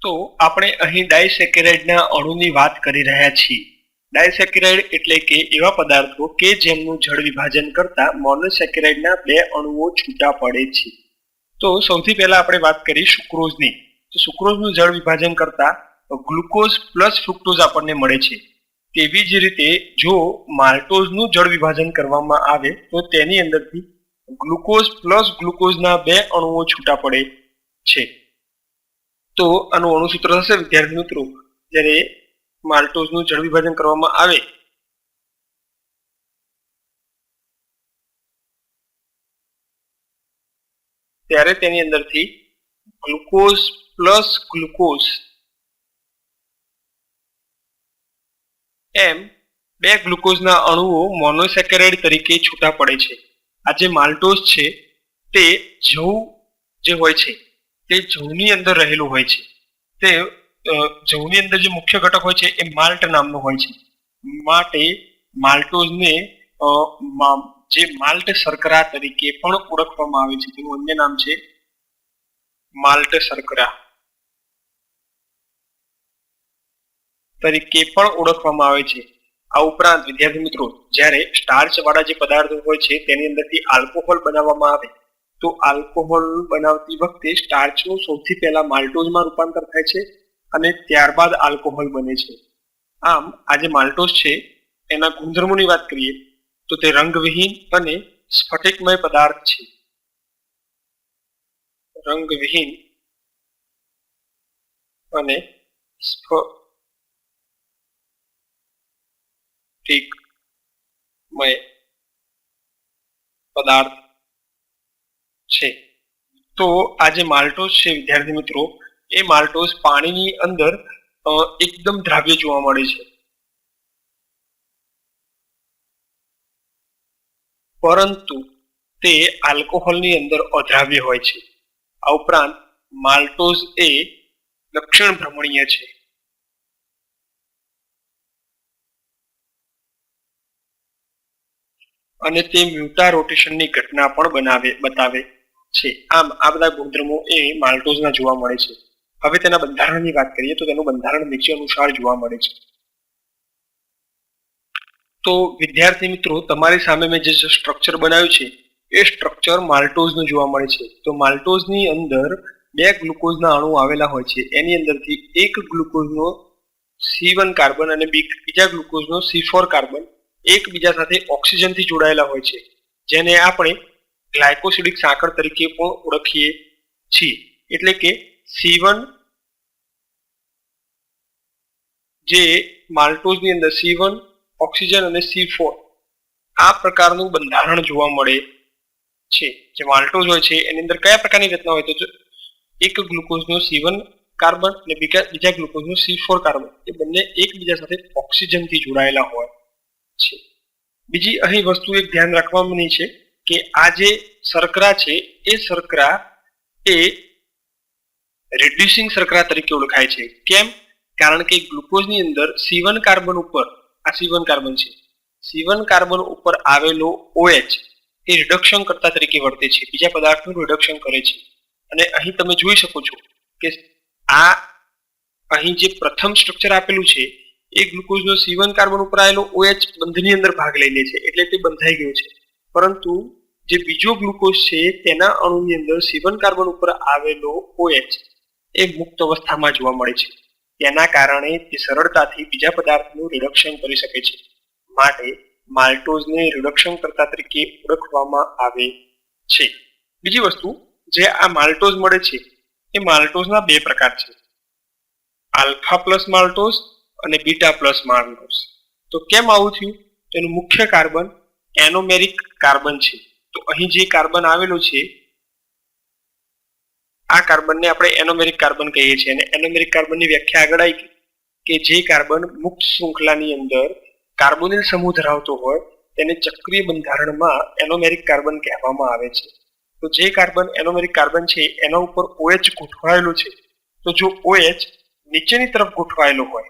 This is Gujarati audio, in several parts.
તો આપણે અહીં ડાયસેકેરાઇડના અણુની વાત કરી રહ્યા છીએ. ડાયસેકેરાઇડ એટલે કે એવા પદાર્થો કે જેમનું જળ વિભાજન કરતા મોનોસેકેરાઇડના બે અણુઓ છૂટા પડે છે. તો સૌથી પહેલા આપણે વાત કરી સુક્રોઝની. તો સુક્રોઝનું જળ વિભાજન કરતા ગ્લુકોઝ પ્લસ ફ્રુક્ટોઝ આપણને મળે છે. તેવી જ રીતે જો માલ્ટોઝનું જળ વિભાજન કરવામાં આવે તો તેની અંદરથી ગ્લુકોઝ પ્લસ ગ્લુકોઝના બે અણુઓ છૂટા પડે છે. તો આનું અણુસૂત્ર હશે વિદ્યાર્થી મિત્રો, જ્યારે માલ્ટોઝનું જળ વિભાજન કરવામાં આવે ત્યારે તેની અંદરથી ગ્લુકોઝ પ્લસ ગ્લુકોઝ એમ બે ગ્લુકોઝના અણુઓ મોનોસેકેરાઇડ તરીકે છૂટા પડે છે. આ જે માલ્ટોઝ છે તે જવ જે હોય છે તે જવની અંદર રહેલું હોય છે. તે જવની અંદર જે મુખ્ય ઘટક હોય છે એ માલ્ટ નામનો હોય છે. માટે માલ્ટોઝને જે માલ્ટ શર્કરા તરીકે પણ ઓળખવામાં આવે છે. તેનું અન્ય નામ છે માલ્ટ શર્કરા તરીકે પણ ઓળખવામાં આવે છે. આ ઉપરાંત વિદ્યાર્થી મિત્રો, જ્યારે સ્ટાર્ચ વાળા જે પદાર્થો હોય છે તેની અંદરથી આલ્કોહોલ બનાવવામાં આવે તો આલ્કોહોલ બનાવતી વખતે સ્ટાર્ચનું સૌથી પહેલા માલ્ટોઝમાં રૂપાંતર થાય છે અને ત્યારબાદ આલ્કોહોલ બને છે. આમ આ જે માલ્ટોઝ છે એના ગુણધર્મોની વાત કરીએ તો તે રંગવિહીન અને સ્ફટિકમય પદાર્થ છે. રંગવિહીન અને સ્ફટિકમય પદાર્થ છે. તો આ જે માલ્ટોઝ છે વિદ્યાર્થી મિત્રો, એ માલ્ટોઝ પાણીની અંદર એકદમ દ્રાવ્ય જોવા મળે છે, પરંતુ તે આલ્કોહોલની અંદર અદ્રાવ્ય હોય છે. આ ઉપરાંત માલ્ટોઝ એ લક્ષણ ભ્રમણીય છે. અને તે મ્યુટા રોટેશનની ઘટના પણ બતાવે છે. આમ આ બધા ગુણધર્મો એ માલ્ટોઝના જોવા મળે છે. હવે તેના બંધારણની વાત કરીએ તો તેનું બંધારણ નીચે અનુસાર જોવા મળે છે. તો વિદ્યાર્થી મિત્રો, તમારી સામે મેં જે સ્ટ્રક્ચર બનાવ્યું છે એ સ્ટ્રક્ચર માલ્ટોઝનું જોવા મળે છે. તો માલ્ટોઝની અંદર બે ગ્લુકોઝના અણુ આવેલા હોય છે. એની અંદરથી એક ગ્લુકોઝનો C1 કાર્બન અને બીજા ગ્લુકોઝનો C4 કાર્બન એકબીજા સાથે ઓક્સિજનથી જોડાયેલા હોય છે, જેને આપણે ગ્લાયકોસિડિક સાંકળ તરીકે પણ ઓળખીએ છીએ. એટલે કે C1 જે માલ્ટોઝની અંદર C1 ઓક્સિજન અને C4 આ પ્રકારનું બંધારણ જોવા મળે છે. જે માલ્ટોઝ હોય છે એની અંદર કયા પ્રકારની રચના હોય તો એક ગ્લુકોઝનો C1 કાર્બન અને બીજા ગ્લુકોઝનો C4 કાર્બન એ બંને એકબીજા સાથે ઓક્સિજનથી જોડાયેલા હોય છે. બીજી અહીં વસ્તુ એક ધ્યાન રાખવાની છે કે આ જે શર્કરા છે એ શર્કરા એ રિડ્યુસિંગ શર્કરા તરીકે ઓળખાય છે. કેમ? કારણ કે ગ્લુકોઝની અંદર C1 કાર્બન ઉપર, આ C1 કાર્બન છે, C1 કાર્બન ઉપર આવેલો OH એ રિડક્શન કરતા તરીકે વર્તે છે, બીજા પદાર્થનું રિડક્શન કરે છે. અને અહીં તમે જોઈ શકો છો કે આ અહીં જે પ્રથમ સ્ટ્રક્ચર આપેલું છે એ ગ્લુકોઝનો C1 કાર્બન ઉપર આવેલો OH બંધની અંદર ભાગ લઈ લે છે, એટલે તે બંધાઈ ગયો છે. પરંતુ જે બીજો ગ્લુકોઝ છે તેના અણુની અંદર C1 કાર્બન ઉપર આવેલો OH એ મુક્ત અવસ્થામાં જોવા મળે છે. તેના કારણે તે સરળતાથી બીજા પદાર્થનું રિડક્શન કરી શકે છે. માટે માલ્ટોઝને રિડક્શન કરતા તરીકે ઓળખવામાં આવે છે. બીજી વસ્તુ, જે આ માલ્ટોઝ મળે છે એ માલ્ટોઝના બે પ્રકાર છે, આલ્ફા પ્લસ માલ્ટોઝ અને બીટા પ્લસ માલ્ટોઝ. તો કેમ આવું થયું? તેનું મુખ્ય કાર્બન એનોમેરિક કાર્બન છે. તો અહીં જે કાર્બન આવેલો છે આ કાર્બનને આપણે એનોમેરિક કાર્બન કહીએ છીએ. અને એનોમેરિક કાર્બનની વ્યાખ્યા આગળ આવી કે જે કાર્બન મુક્ત શૃંખલાની અંદર કાર્બોનિલ સમૂહ ધરાવતો હોય તેને ચક્રીય બંધારણમાં એનોમેરિક કાર્બન કહેવામાં આવે છે. તો જે કાર્બન એનોમેરિક કાર્બન છે એના ઉપર OH ગોઠવાયેલો છે. તો જો OH નીચેની તરફ ગોઠવાયેલો હોય,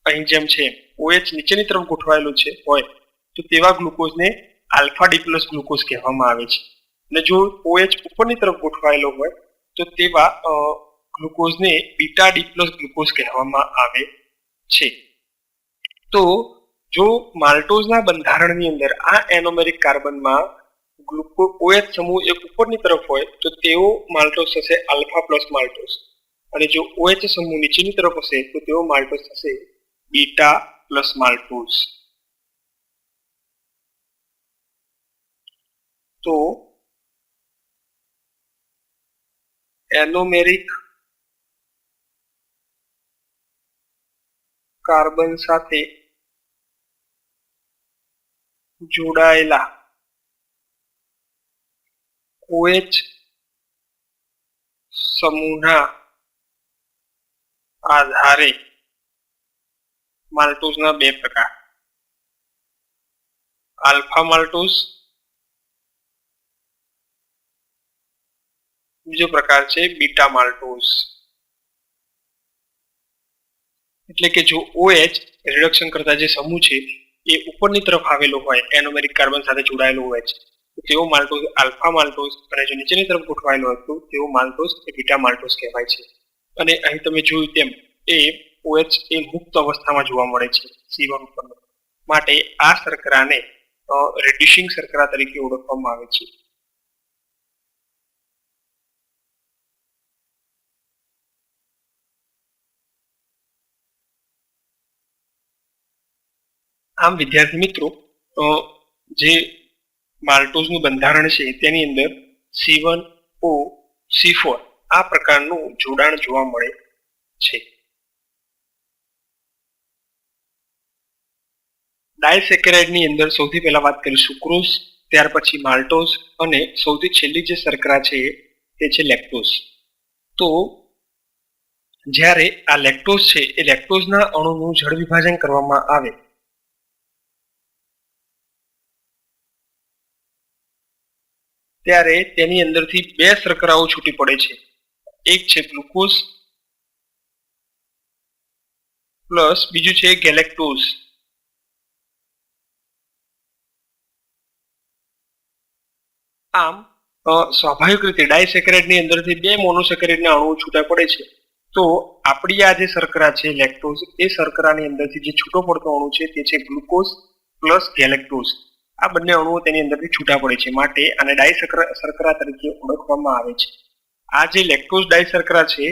અહીં જેમ છે OH નીચેની તરફ ગોઠવાયેલો છે હોય તો તેવા ગ્લુકોઝને આલ્ફા ડી પ્લસ ગ્લુકોઝ કહેવામાં આવે છે. અને જો OH ઉપરની તરફ ગોઠવાયેલો હોય તો તેવા ગ્લુકોઝને બીટા ડી પ્લસ ગ્લુકોઝ કહેવામાં આવે છે. તો જો માલ્ટોઝના બંધારણની અંદર આ એનોમેરિક કાર્બનમાં OH સમૂહ એક ઉપરની તરફ હોય તો તેઓ માલ્ટોઝ થશે આલ્ફા પ્લસ માલ્ટોઝ, અને જો OH સમૂહ નીચેની તરફ હશે તો તેઓ માલ્ટોઝ થશે બીટા પ્લસ માલ્ટોઝ. તો એનોમેરિક કાર્બન સાથે જોડાયેલા OH સમૂહના આધારે માલ્ટોઝના બે પ્રકાર, આલ્ફા માલ્ટોઝ, બીજો પ્રકાર છે બીટા માલ્ટોઝ. એટલે કે જો OH રિડક્શન કરતા જે સમૂહ છે એ ઉપરની તરફ આવેલો હોય એનોમેરિક કાર્બન સાથે જોડાયેલો હોય છે તો તેઓ માલ્ટોઝ આલ્ફા માલ્ટોઝ, અને જો નીચેની તરફ ગોઠવાયેલો હોય તો તેઓ માલ્ટોઝ એ બીટા માલ્ટોઝ કહેવાય છે. અને અહીં તમે જોયું તેમ એ OH એ મુક્ત અવસ્થામાં જોવા મળે છે C1 ઉપરનો, માટે આ શર્કરાને રેડ્યુસિંગ શર્કરા તરીકે ઓળખવામાં આવે છે. આમ વિદ્યાર્થી મિત્રો, જે માલ્ટોઝનું બંધારણ છે તેની અંદર C1OC4 આ પ્રકારનું જોડાણ જોવા મળે છે. ડાયસેકેરાઇડની અંદર સૌથી પહેલા વાત કરીએ સુક્રોઝ, ત્યાર પછી માલ્ટોઝ, અને સૌથી છેલ્લી જે શર્કરા છે તે છે લેક્ટોઝ. તો જ્યારે આ લેક્ટોઝ છે એ લેક્ટોઝના અણુનું જળ વિભાજન કરવામાં આવે ત્યારે તેની અંદરથી બે શર્કરાઓ છૂટી પડે છે. એક છે ગ્લુકોઝ પ્લસ બીજું છે ગેલેક્ટોઝ. આમ સ્વાભાવિક રીતે ડાયસેકેરાઇડની અંદરથી બે મોનોસેકેરાઇડના અણુઓ છૂટા પડે છે. તો આપણી આ જે શર્કરા છે લેક્ટોઝ, એ શર્કરાની અંદરથી જે છૂટો પડતો અણુ છે તે છે ગ્લુકોઝ પ્લસ ગેલેક્ટોઝ. આ બંને અણુઓ તેની અંદરથી છૂટા પડે છે, માટે આને ડાયશર્કરા તરીકે ઓળખવામાં આવે છે. આ જે લેક્ટોઝ ડાયશર્કરા છે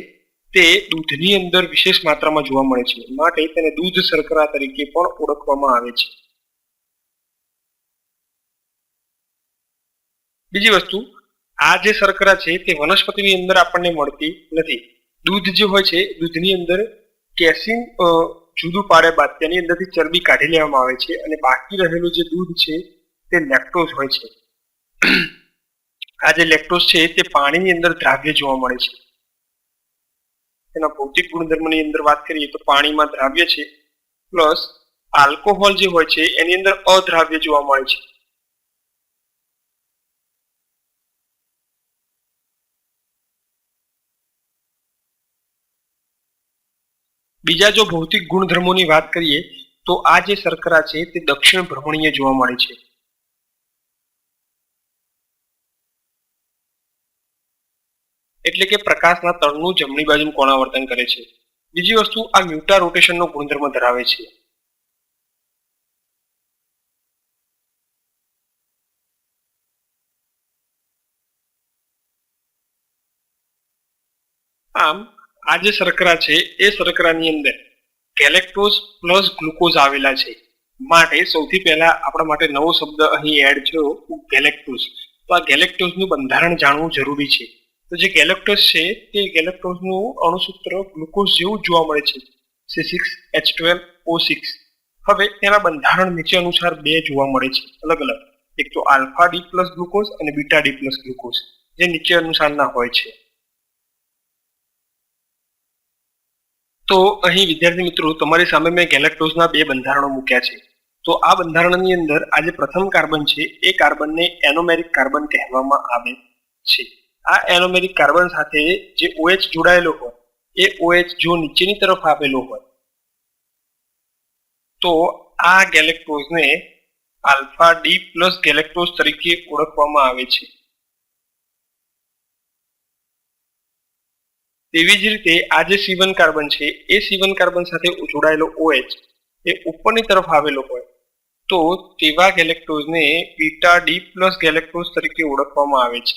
તે દૂધની અંદર વિશેષ માત્રામાં જોવા મળે છે, માટે તેને દૂધ શર્કરા તરીકે પણ ઓળખવામાં આવે છે. બીજી વસ્તુ, આ જે શર્કરા છે તે વનસ્પતિની અંદર આપણને મળતી નથી. દૂધ જે હોય છે, દૂધની અંદર કેસીન જુદું પાડ્યા બાદ તેની અંદરથી ચરબી કાઢી લેવામાં આવે છે, અને બાકી રહેલું જે દૂધ છે તે લેક્ટોઝ હોય છે. આ જે લેક્ટોઝ છે તે પાણીની અંદર દ્રાવ્ય જોવા મળે છે. તેના ભૌતિક ગુણધર્મની અંદર વાત કરીએ તો પાણીમાં દ્રાવ્ય છે, પ્લસ આલ્કોહોલ જે હોય છે એની અંદર અદ્રાવ્ય જોવા મળે છે. બીજા જો ભૌતિક ગુણધર્મોની વાત કરીએ તો આ જે શર્કરા છે તે દક્ષિણ ભ્રમણીય જોવા મળે છે. એટલે કે પ્રકાશના તળનું જમણી બાજુ કોણાવર્તન કરે છે. બીજી વસ્તુ, આ મ્યુટા રોટેશનનો ગુણધર્મ ધરાવે છે. આમ આ જે શર્કરા છે એ શર્કરાની અંદર ગેલેક્ટોઝ પ્લસ ગ્લુકોઝ આવેલા છે, માટે સૌથી પહેલા આપણા માટે નવો શબ્દ અહીં એડ થયો ગેલેક્ટોઝ. તો આ ગેલેક્ટોઝનું બંધારણ જાણવું જરૂરી છે. તો જે ગેલેક્ટોઝ છે તે ગેલેક્ટોઝનું અણુસૂત્ર ગ્લુકોઝ જેવું જોવા મળે છે, C6H12O6. હવે તેના બંધારણ નીચે અનુસાર બે જોવા મળે છે અલગ અલગ, એક તો આલ્ફા ડી પ્લસ ગ્લુકોઝ અને બીટા ડી પ્લસ ગ્લુકોઝ, જે નીચે અનુસારના હોય છે. તો અહીં વિદ્યાર્થી મિત્રો તમારી સામે મેં ગેલેક્ટોઝના બે બંધારણો મૂક્યા છે. તો આ બંધારણની અંદર આ જે પ્રથમ કાર્બન છે એ કાર્બનને એનોમેરિક કાર્બન કહેવામાં આવે છે. આ એનોમેરિક કાર્બન સાથે જે OH જોડાયેલો હોય એ OH જો નીચેની તરફ આપેલો હોય તો આ ગેલેક્ટોઝને આલ્ફા ડી પ્લસ ગેલેક્ટોઝ તરીકે ઓળખવામાં આવે છે. તેવી જ રીતે આ જે C1 કાર્બન છે એ C1 કાર્બન સાથે જોડાયેલો OH એ ઉપરની તરફ આવેલો હોય તો તેવા ગેલેક્ટોઝને બીટા ડી પ્લસ ગેલેક્ટોઝ તરીકે ઓળખવામાં આવે છે.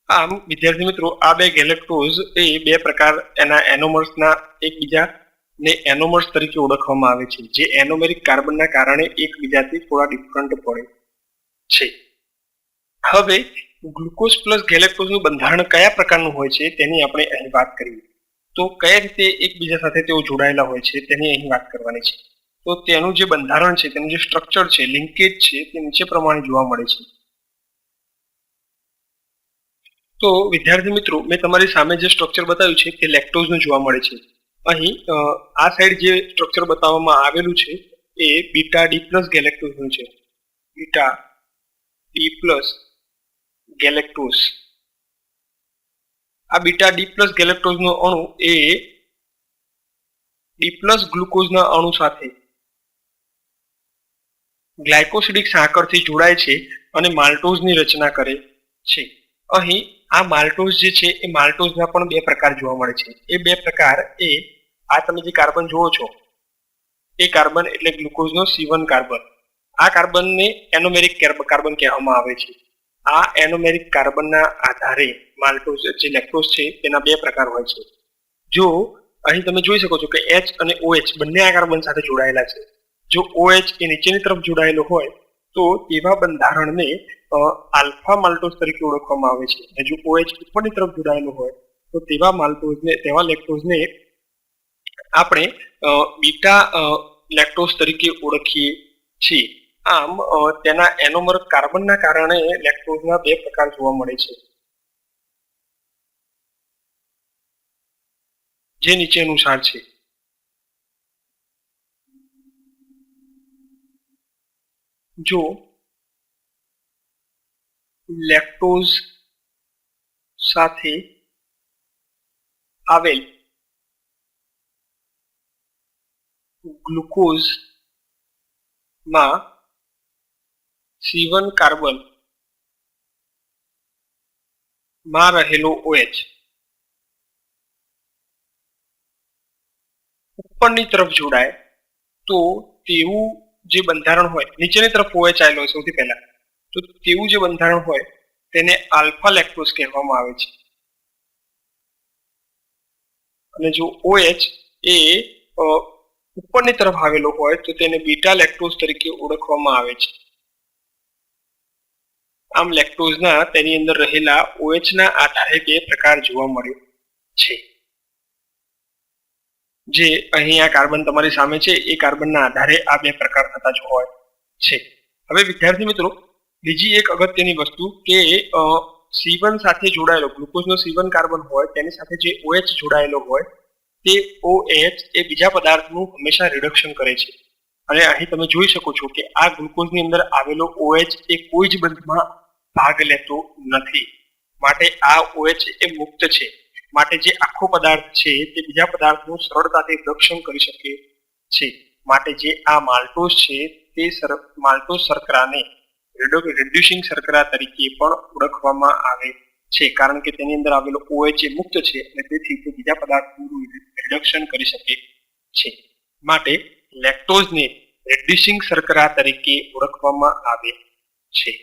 આમ વિદ્યાર્થી મિત્રો, આ બે ગેલેક્ટોઝ એ બે પ્રકાર એના એનોમર્સના એકબીજા ને એનોમર્સ તરીકે ઓળખવામાં આવે છે, જે એનોમેરિક કાર્બનના કારણે એકબીજાથી થોડા ડિફરન્ટ પડે છે. હવે ગ્લુકોઝ પ્લસ ગેલેક્ટોઝનું બંધારણ કયા પ્રકારનું હોય છે તેની આપણે અહીં વાત કરીએ. તો કઈ રીતે એકબીજા સાથે તેઓ જોડાયેલા હોય છે તેની અહીં વાત કરવાની છે. તો તેનું જે બંધારણ છે, તેનું જે સ્ટ્રક્ચર છે, લિંકેજ છે, તે નીચે પ્રમાણે જોવા મળે છે. તો વિદ્યાર્થી મિત્રો, મેં તમારી સામે જે સ્ટ્રક્ચર બતાવ્યું છે તે લેક્ટોઝનું જોવા મળે છે. અહીં આ સાઈડ જે સ્ટ્રક્ચર બતાવવામાં આવેલું છે એ બીટા ડી પ્લસ ગેલેક્ટોઝનું છે. Beta D plus galactose. આ બીટા ડી પ્લસ ગેલેક્ટોઝનો અણુ એ ડી પ્લસ ગ્લુકોઝના અણુ સાથે ગ્લાયકોસિડિક સાંકળથી જોડાય છે અને માલ્ટોઝની રચના કરે છે. અહીં આ માલ્ટોઝ જે છે એ માલ્ટોઝના પણ બે પ્રકાર જોવા મળે છે. એ બે પ્રકાર એ આ તમે જે કાર્બન જુઓ છો એ કાર્બન એટલે ગ્લુકોઝનો C1 કાર્બન. આ કાર્બનને એનોમેરિક કાર્બન કહેવામાં આવે છે. આ એનોમેરિક કાર્બનના આધારે માલ્ટોઝ જે લેક્ટોઝ છે તેના બે પ્રકાર હોય છે. જો અહીં તમે જોઈ શકો છો કે H અને OH બંને આ કાર્બન સાથે જોડાયેલા છે. જો OH એ નીચેની તરફ જોડાયેલો હોય તો તેવા બંધારણને આલ્ફા માલ્ટોઝ તરીકે ઓળખવામાં આવે છે. અને જો OH ઉપરની તરફ જોડાયેલો હોય તો તેવા લેક્ટોઝને આપણે બીટા લેક્ટોઝ તરીકે ઓળખીએ છીએ. આમ તેના એનોમર કાર્બનના કારણે લેક્ટોઝના બે પ્રકાર જોવા મળે છે, જે નીચે અનુસાર છે. જો લેક્ટોઝ સાથે આવેલ ગ્લુકોઝ માં C1 કાર્બન માં રહેલો OH ઉપરની તરફ જોડાય તો તેવું જે બંધારણ હોય, નીચેની તરફ OH આવેલો હોય સૌથી પહેલા, તો તેવું જે બંધારણ હોય તેને આલ્ફા લેક્ટોઝ કહેવામાં આવે છે. અને જો OH એ ઉપરની તરફ આવેલો હોય તો તેને બીટા લેક્ટોઝ તરીકે ઓળખવામાં આવે છે. આમ લેક્ટોઝના તેની અંદર રહેલા OH ના આધારે બે પ્રકાર જોવા મળે છે. જે અહીં આ કાર્બન તમારી સામે છે એ કાર્બનના આધારે આ બે પ્રકાર થતા જ હોય છે. હવે વિદ્યાર્થી મિત્રો, બીજી એક અગત્યની વસ્તુ કે C1 સાથે જોડાયેલો ગ્લુકોઝનો C1 કાર્બન હોય તેની સાથે જે OH જોડાયેલો હોય તે OH એ બીજા પદાર્થનું હંમેશા રિડક્શન કરે છે. અને અહીં તમે જોઈ શકો છો કે આ ગ્લુકોઝની અંદર આવેલો OH એ કોઈ જ બંધમાં ભાગ લેતો નથી. માટે આ OH એ મુક્ત છે. માટે જે આખો પદાર્થ છે તે બીજા પદાર્થનું સરળતાથી રિડક્શન કરી શકે છે. માટે જે આ માલ્ટોઝ છે તે માલ્ટોઝ શર્કરાને રિડ્યુસિંગ શર્કરા તરીકે પણ ઓળખવામાં આવે છે, કારણ કે તેની અંદર આવેલો OH એ મુક્ત છે અને તેથી તે બીજા પદાર્થનું રિડક્શન કરી શકે છે. માટે લેક્ટોઝને રિડ્યુસિંગ શર્કરા તરીકે ઓળખવામાં આવે છે.